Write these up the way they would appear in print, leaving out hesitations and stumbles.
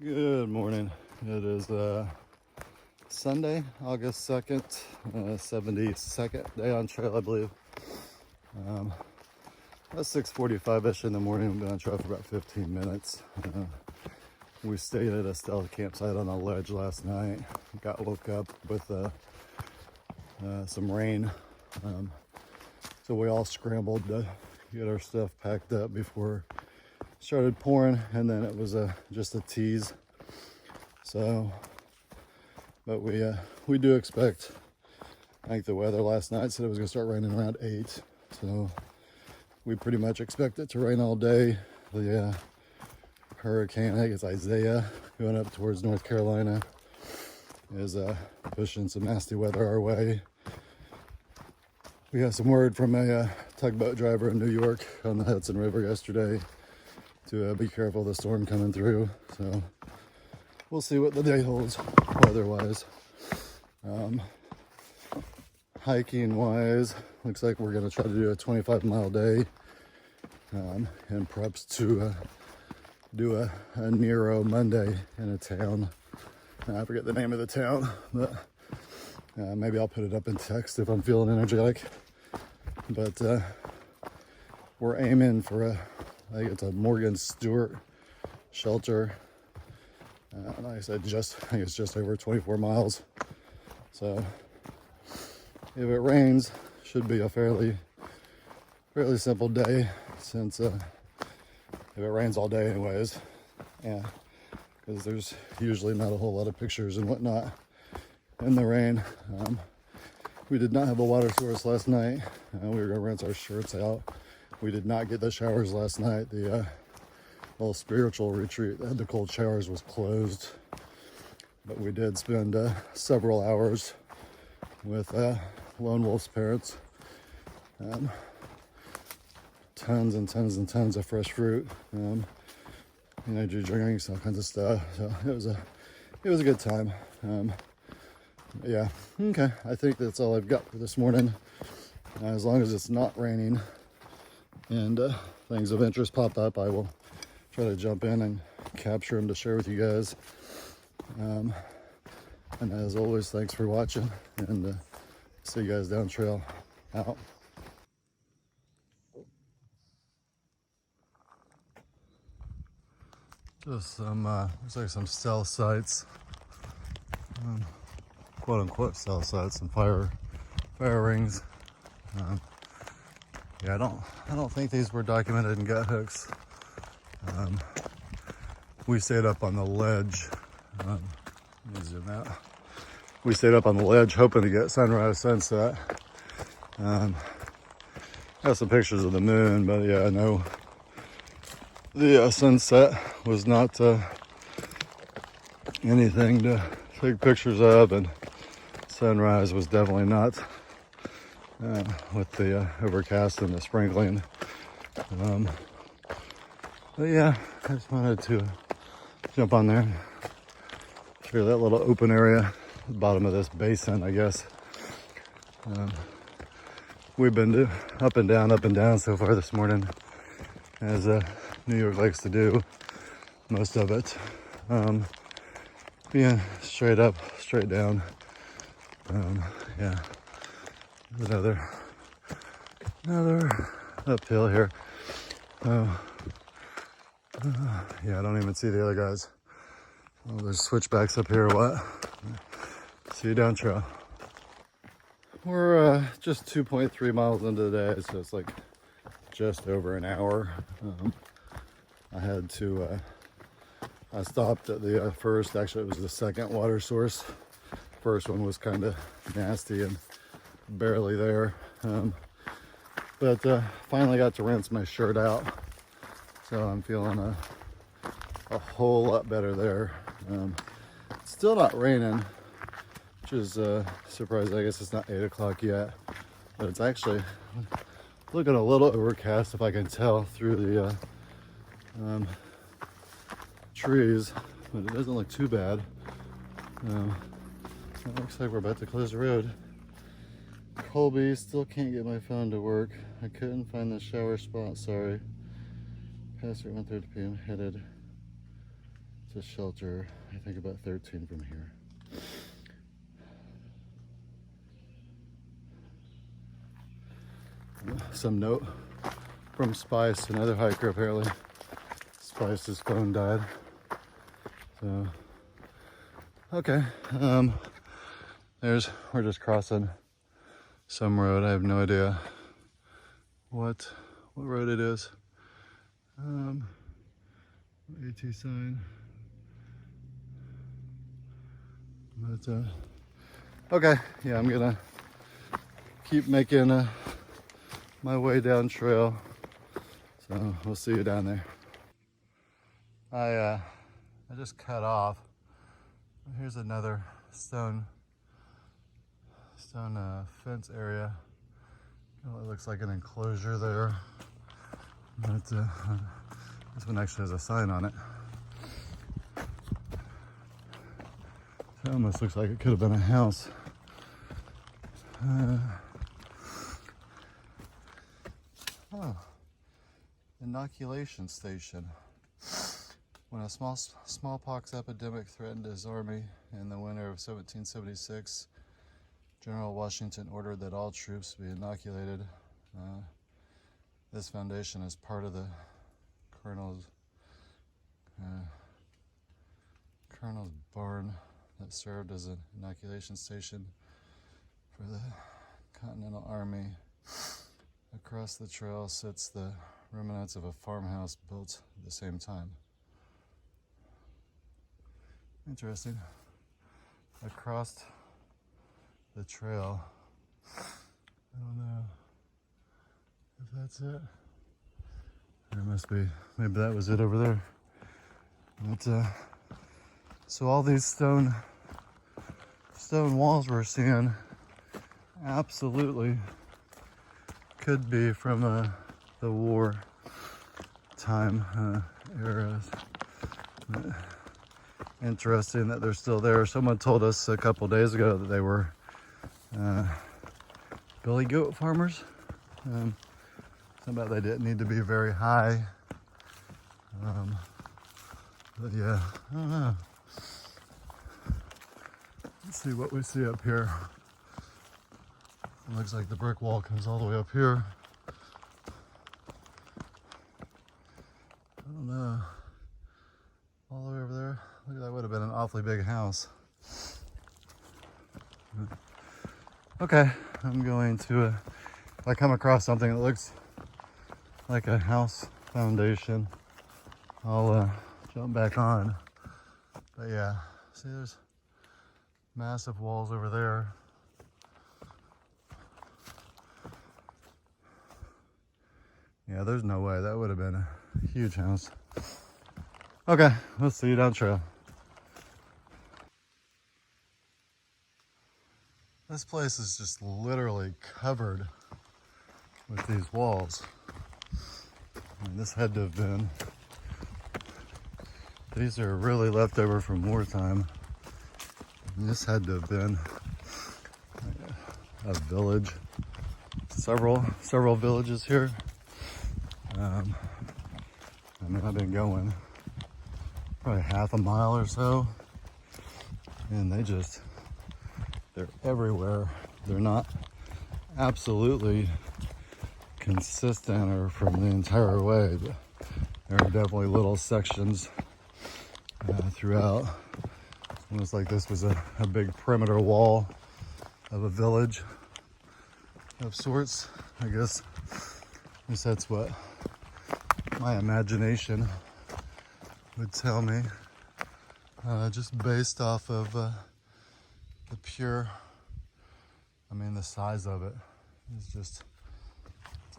Good morning. It is Sunday, August 2nd, 72nd day on trail, I believe. About 6:45-ish in the morning. We've been on trail for about 15 minutes. We stayed at a stealth campsite on a ledge last night. Got woke up with some rain. So we all scrambled to get our stuff packed up before it started pouring, and then it was just a tease. So, but we do expect, I think the weather last night said it was gonna start raining around 8. So we pretty much expect it to rain all day. The hurricane, I think it's Isaiah, going up towards North Carolina, is pushing some nasty weather our way. We got some word from a tugboat driver in New York on the Hudson River yesterday to be careful of the storm coming through. So we'll see what the day holds weather-wise. Hiking wise, looks like we're gonna try to do a 25-mile day, and preps to do a Nero Monday in a town. I forget the name of the town, but maybe I'll put it up in text if I'm feeling energetic. But we're aiming for I think it's a Morgan Stewart shelter. Like I said, I think it's just over 24 miles. So if it rains, should be a fairly simple day, since if it rains all day anyways, yeah, because there's usually not a whole lot of pictures and whatnot in the rain. We did not have a water source last night. We were gonna rinse our shirts out. We did not get the showers last night. The little spiritual retreat that had the cold showers was closed, but we did spend several hours with Lone Wolf's parents. Tons and tons and tons of fresh fruit, energy drinks, all kinds of stuff. So it was a good time. Yeah, okay. I think that's all I've got for this morning. As long as it's not raining and things of interest pop up, I will try to jump in and capture them to share with you guys. And as always, thanks for watching, and see you guys down trail. Out. Just some, looks like some cell sites, quote unquote cell sites, some fire rings. Yeah, I don't think these were documented in gut hooks. We stayed up on the ledge. Let me zoom out. We stayed up on the ledge hoping to get sunrise, sunset. Got some pictures of the moon, but yeah, I know the sunset was not anything to take pictures of, and sunrise was definitely not with the overcast and the sprinkling. But yeah, I just wanted to jump on there, show you that little open area, the bottom of this basin, I guess. We've been up and down so far this morning, as New York likes to do most of it. Being straight up, straight down. Yeah, another uphill here. Yeah, I don't even see the other guys. Oh, there's switchbacks up here or what? See you down trail. We're just 2.3 miles into the day, so it's like just over an hour. I stopped at the first, actually it was the second water source. First one was kind of nasty and barely there. But finally got to rinse my shirt out. So I'm feeling a whole lot better there. It's still not raining, which is surprising. I guess it's not 8 o'clock yet, but it's actually looking a little overcast, if I can tell through the trees, but it doesn't look too bad. It looks like we're about to close the road. Colby, still can't get my phone to work. I couldn't find the shower spot, sorry. Past 1:30 p.m. headed to shelter, I think about 13 from here. Some note from Spice, another hiker apparently. Spice's phone died. So, okay. We're just crossing some road. I have no idea what road it is. AT sign. But, okay, yeah, I'm gonna keep making my way down trail. So we'll see you down there. I just cut off. Here's another stone fence area. It looks like an enclosure there. But this one actually has a sign on it. It almost looks like it could have been a house. Inoculation station. When a smallpox epidemic threatened his army in the winter of 1776, General Washington ordered that all troops be inoculated. This foundation is part of the colonel's barn that served as an inoculation station for the Continental Army. Across the trail sits the remnants of a farmhouse built at the same time. Interesting. Across the trail. I don't know if that's it. There must be. Maybe that was it over there. But so all these stone walls we're seeing absolutely could be from the war time eras. Interesting that they're still there. Someone told us a couple days ago that they were billy goat farmers. About they didn't need to be very high. But yeah, I don't know. Let's see what we see up here. It looks like the brick wall comes all the way up here. I don't know. All the way over there. Look, that would have been an awfully big house. Okay, I'm going to, if I come across something that looks like a house foundation, I'll jump back on. But yeah, see, there's massive walls over there. Yeah, there's no way. That would have been a huge house. Okay, we'll see you down trail. This place is just literally covered with these walls. I mean, this had to have been, these are really left over from wartime. And this had to have been a village. Several villages here. I mean, I've been going probably half a mile or so, and they're everywhere. They're not absolutely consistent or from the entire way, but there are definitely little sections throughout. Almost like this was a big perimeter wall of a village of sorts. I guess that's what my imagination would tell me, just based off of the pure, I mean, the size of it is just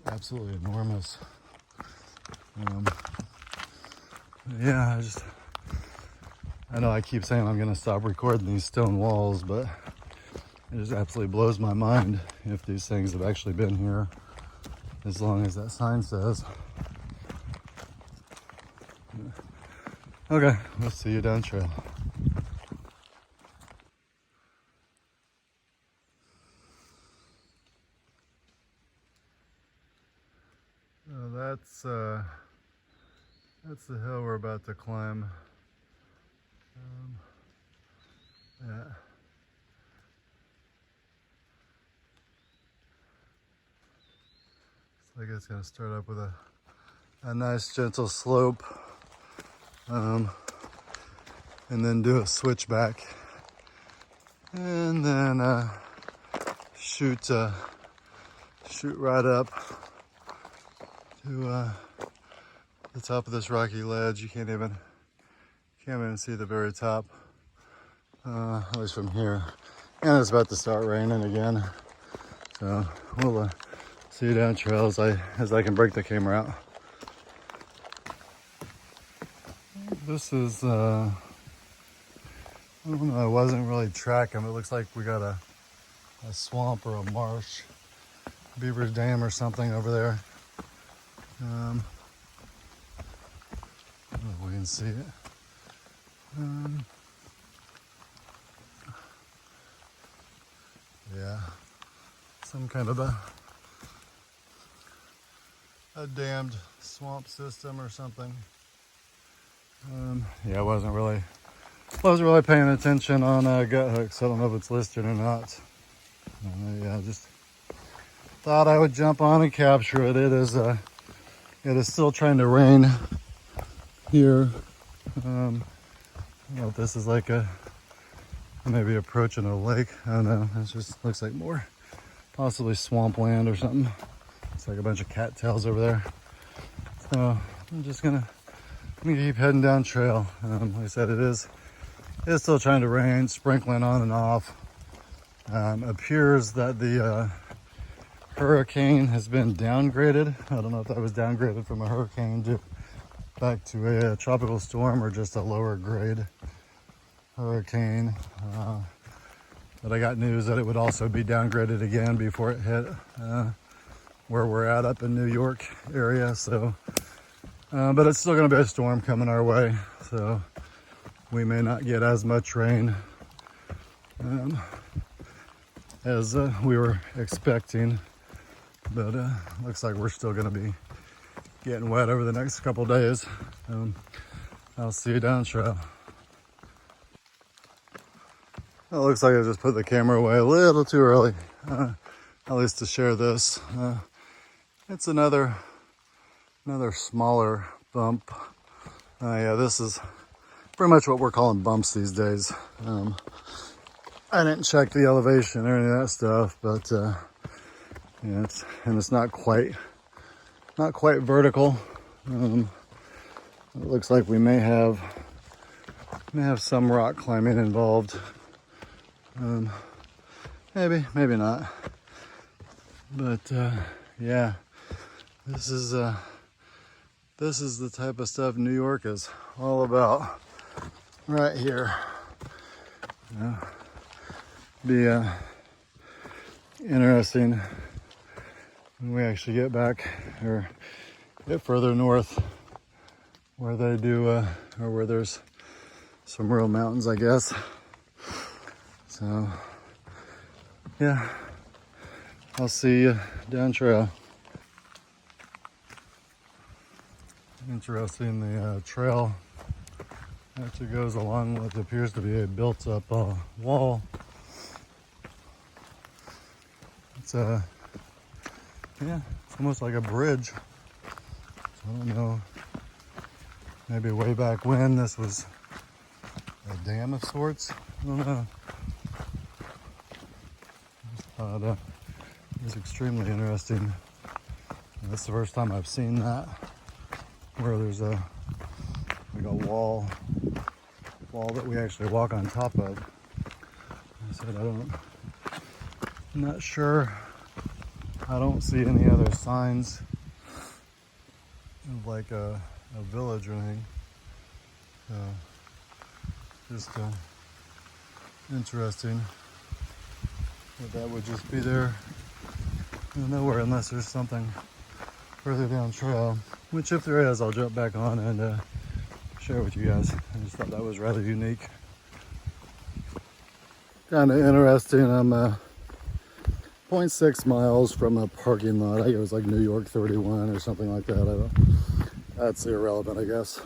absolutely enormous. Yeah, I know I keep saying I'm gonna stop recording these stone walls, but it just absolutely blows my mind if these things have actually been here as long as that sign says. Okay, we'll see you down trail. That's the hill we're about to climb Yeah. Looks like it's gonna start up with a nice gentle slope, and then do a switchback, and then shoot right up to the top of this rocky ledge. You can't even see the very top, at least from here. And it's about to start raining again, so we'll see you down trail as I can break the camera out. This is I don't know, I wasn't really tracking. It looks like we got a swamp or a marsh, beaver dam or something over there. I don't know if we can see it. Yeah, some kind of a dammed swamp system or something. Yeah, I wasn't really paying attention on gut hooks. I don't know if it's listed or not. Yeah, just thought I would jump on and capture it. It is still trying to rain here. I don't know if this is like maybe approaching a lake. I don't know. It just looks like more possibly swampland or something. It's like a bunch of cattails over there. So I'm just gonna keep heading down trail. Like I said, it's still trying to rain, sprinkling on and off. Appears that the hurricane has been downgraded. I don't know if that was downgraded from a hurricane back to a tropical storm or just a lower grade hurricane. But I got news that it would also be downgraded again before it hit where we're at up in New York area. So, but it's still going to be a storm coming our way. So we may not get as much rain as we were expecting. But looks like we're still going to be getting wet over the next couple days. I'll see you down trail. It looks like I just put the camera away a little too early, at least to share this. It's another smaller bump. Yeah, this is pretty much what we're calling bumps these days. I didn't check the elevation or any of that stuff, but yeah, it's not quite vertical. It looks like we may have some rock climbing involved. Maybe not. But yeah, this is the type of stuff New York is all about right here. Be interesting when we actually get back or get further north where they do or where there's some real mountains, I guess. So yeah, I'll see you down trail. Interesting, the trail actually goes along what appears to be a built-up wall. It's yeah, it's almost like a bridge. So I don't know, maybe way back when this was a dam of sorts. I don't know. But it was extremely interesting. This is the first time I've seen that, where there's like a wall that we actually walk on top of. I said I'm not sure. I don't see any other signs of like a village or anything. Just interesting that would just be there nowhere unless there's something further down trail, which if there is, I'll jump back on and share with you guys. I just thought that was rather unique. Kind of interesting. I'm 0.6 miles from a parking lot. I think it was like New York 31 or something like that. That's irrelevant, I guess.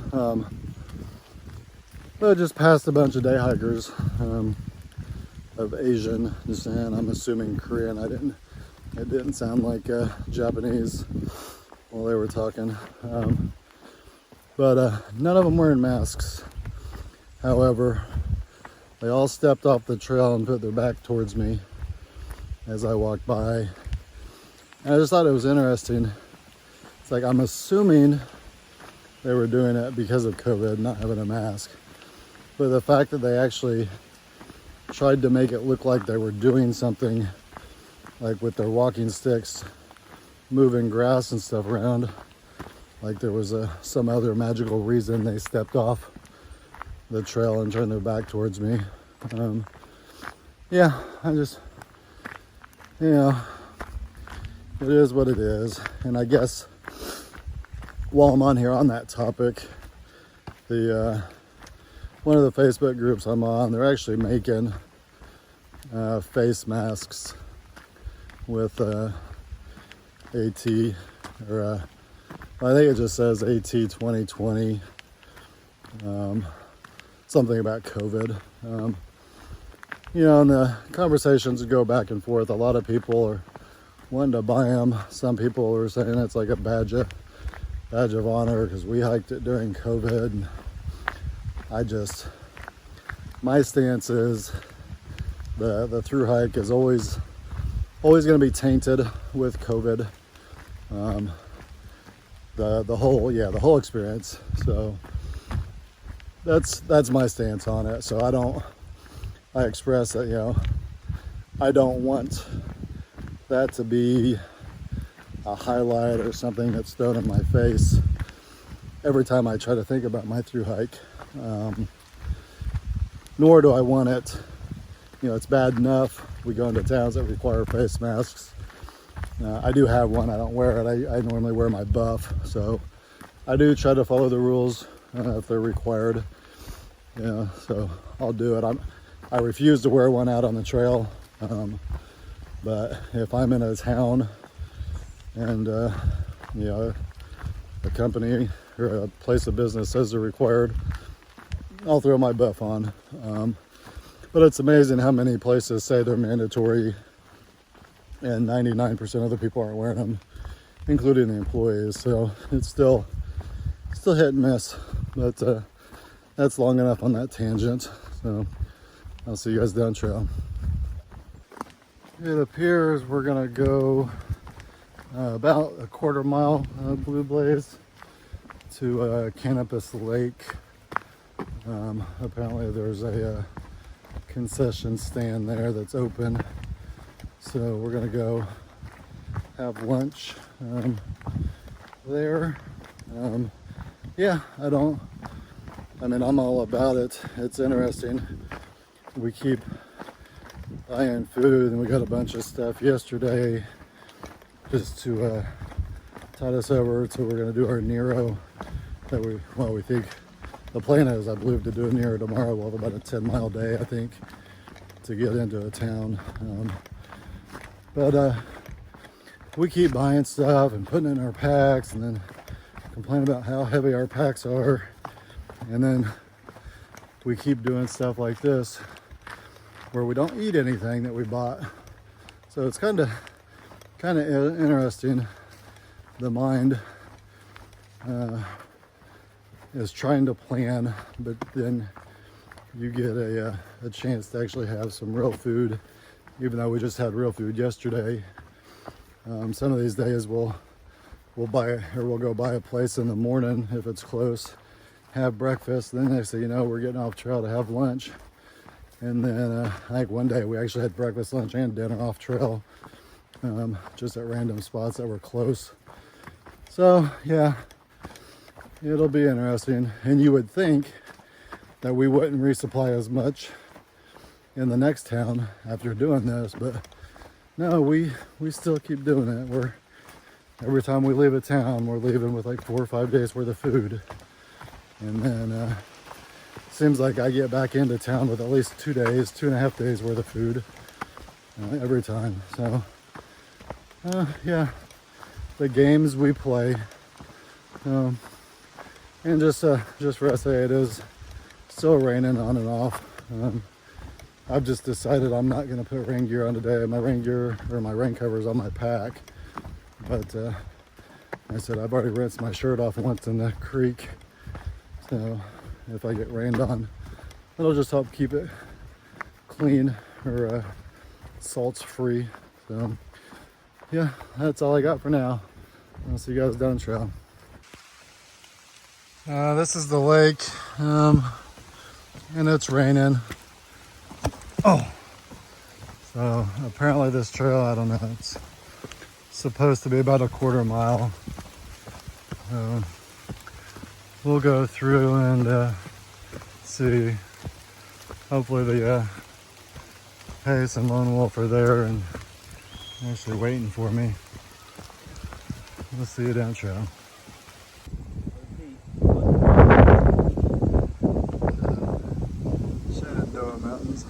But I just passed a bunch of day hikers of Asian descent. I'm assuming Korean. It didn't sound like Japanese while they were talking. But none of them wearing masks. However, they all stepped off the trail and put their back towards me as I walked by. And I just thought it was interesting. It's like, I'm assuming they were doing it because of COVID, not having a mask. But the fact that they actually tried to make it look like they were doing something, like with their walking sticks, moving grass and stuff around, like there was some other magical reason they stepped off the trail and turned their back towards me. Yeah, I just, it is what it is. And I guess while I'm on here on that topic, one of the Facebook groups I'm on, they're actually making face masks with AT, or I think it just says AT 2020, something about COVID. And the conversations go back and forth. A lot of people are wanting to buy them. Some people are saying it's like a badge of honor because we hiked it during COVID. And my stance is the through hike is always going to be tainted with COVID. The whole experience. So that's my stance on it. So I express that, I don't want that to be a highlight or something that's thrown in my face every time I try to think about my through hike. Nor do I want it, it's bad enough we go into towns that require face masks. I do have one, I don't wear it. I normally wear my buff, so I do try to follow the rules if they're required. So I'll do it. I refuse to wear one out on the trail, but if I'm in a town and a company or a place of business says they're required, I'll throw my buff on. But it's amazing how many places say they're mandatory and 99% of the people aren't wearing them, including the employees. So it's still hit and miss, but that's long enough on that tangent. So I'll see you guys down trail. It appears we're gonna go about a quarter mile Blue Blaze to Canopus Lake. Apparently there's a concession stand there that's open, so we're gonna go have lunch there. I'm all about it. It's interesting. We keep buying food, and we got a bunch of stuff yesterday just to tide us over. So we're gonna do our Nero that we think. The plan is, I believe, to do a Nero tomorrow. We'll have about a 10-mile day, I think, to get into a town. But we keep buying stuff and putting it in our packs, and then complain about how heavy our packs are. And then we keep doing stuff like this, where we don't eat anything that we bought. So it's kind of interesting. The mind is trying to plan, but then you get a chance to actually have some real food, even though we just had real food yesterday. Some of these days we'll go by a place in the morning if it's close, have breakfast, then next thing you know, we're getting off trail to have lunch. And then I think one day we actually had breakfast, lunch, and dinner off trail, just at random spots that were close. So yeah, it'll be interesting. And you would think that we wouldn't resupply as much in the next town after doing this, but no, we still keep doing it. Every time we leave a town, we're leaving with like 4 or 5 days worth of food. And then seems like I get back into town with at least 2.5 days worth of food every time. So yeah, the games we play. And just for us, it is still raining on and off. I've just decided I'm not going to put rain gear on today. My rain gear or my rain cover is on my pack. But I said I've already rinsed my shirt off once in the creek. So if I get rained on, it'll just help keep it clean or salts free. So yeah, that's all I got for now. I'll see you guys down the trail. This is the lake, and it's raining. Oh, so apparently this trail, I don't know, it's supposed to be about a quarter mile. We'll go through and see. Hopefully the Pace and Lone Wolf are there and actually waiting for me. We'll see you down trail. Shenandoah Mountains.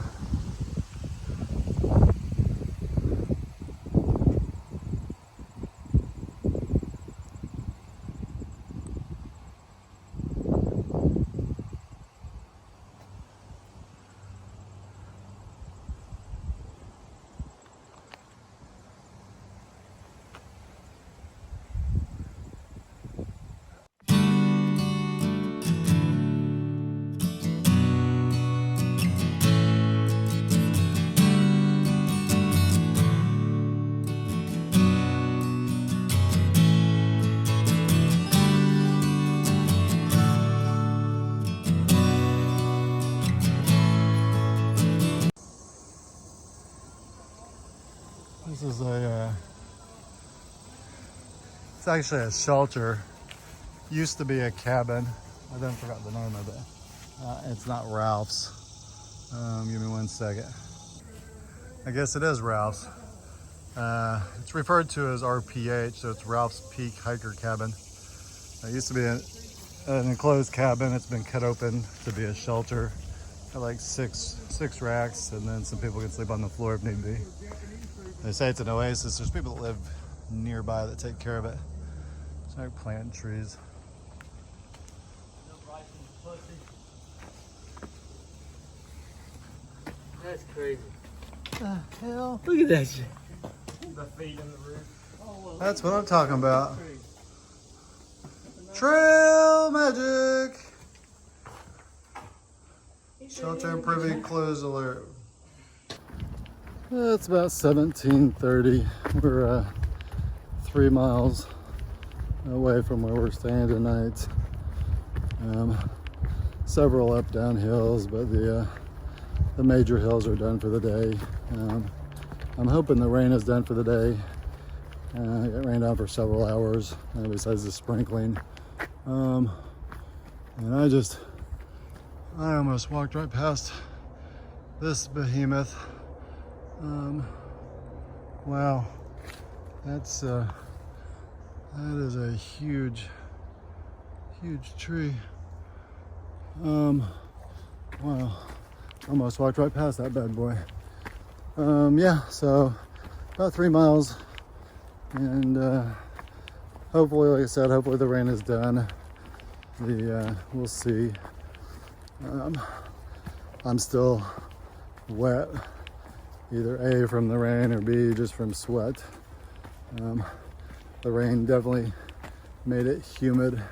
This is it's actually a shelter. Used to be a cabin. I then forgot the name of it. It's not Ralph's. Give me 1 second. I guess it is Ralph's. It's referred to as RPH, so it's Ralph's Peak Hiker Cabin. It used to be an enclosed cabin. It's been cut open to be a shelter. Got like six racks, and then some people can sleep on the floor if need be. They say it's an oasis. There's people that live nearby that take care of it. So they're planting trees. That's crazy. The hell? Look at that shit. The feet in the roof. That's what I'm talking about. Trail magic. Shelter and privy close alert. It's about 17:30. We're 3 miles away from where we're staying tonight. Several up down hills, but the major hills are done for the day. I'm hoping the rain is done for the day. It rained on for several hours besides the sprinkling. And I almost walked right past this behemoth. Wow, that is a huge tree. Wow, almost walked right past that bad boy. Yeah, so about 3 miles, and hopefully, like I said, hopefully the rain is done. We'll see. I'm still wet, either A, from the rain, or B, just from sweat. The rain definitely made it humid.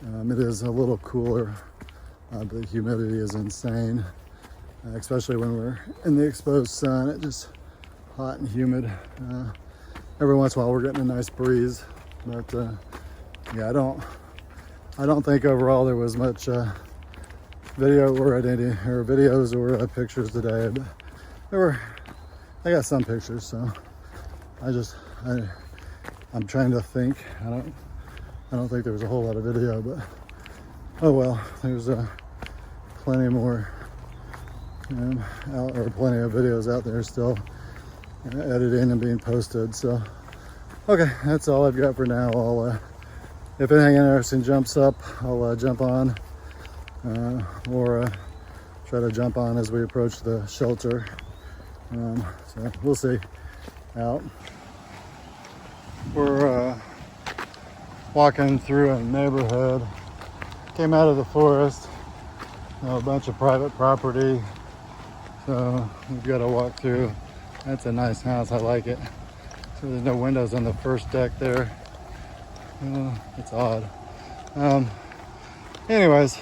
It is a little cooler, but the humidity is insane, especially when we're in the exposed sun. It's just hot and humid. Every once in a while we're getting a nice breeze, but yeah, I don't think overall there was much videos or pictures today, but I got some pictures, so I'm trying to think. I don't think there was a whole lot of video, but oh well, there's plenty more plenty of videos out there still editing and being posted. So okay, that's all I've got for now. I'll if anything interesting jumps up, I'll jump on or try to jump on as we approach the shelter. So we'll see. Out. We're walking through a neighborhood. Came out of the forest. a bunch of private property. So we've got to walk through. That's a nice house. I like it. So there's no windows on the first deck there. It's odd. Anyways,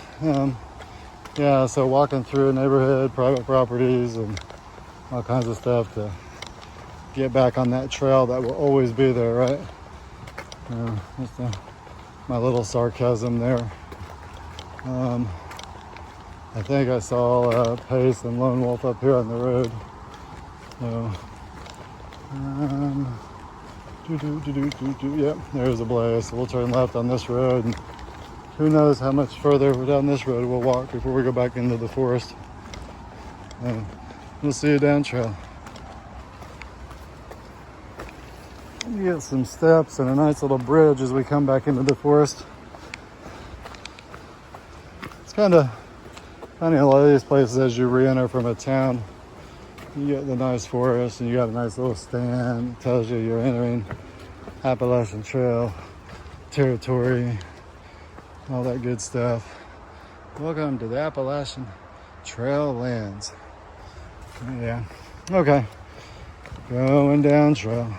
yeah, so walking through a neighborhood, private properties, and all kinds of stuff to get back on that trail that will always be there, right? Just my little sarcasm there. I think I saw Pace and Lone Wolf up here on the road. So, yep, there's a blaze. So we'll turn left on this road. And who knows how much further down this road we'll walk before we go back into the forest. We'll see you down trail. You get some steps and a nice little bridge as we come back into the forest. It's kind of funny, a lot of these places as you re-enter from a town, you get the nice forest and you got a nice little stand. It tells you you're entering Appalachian Trail territory, all that good stuff. Welcome to the Appalachian Trail lands. Yeah, okay, going down trail.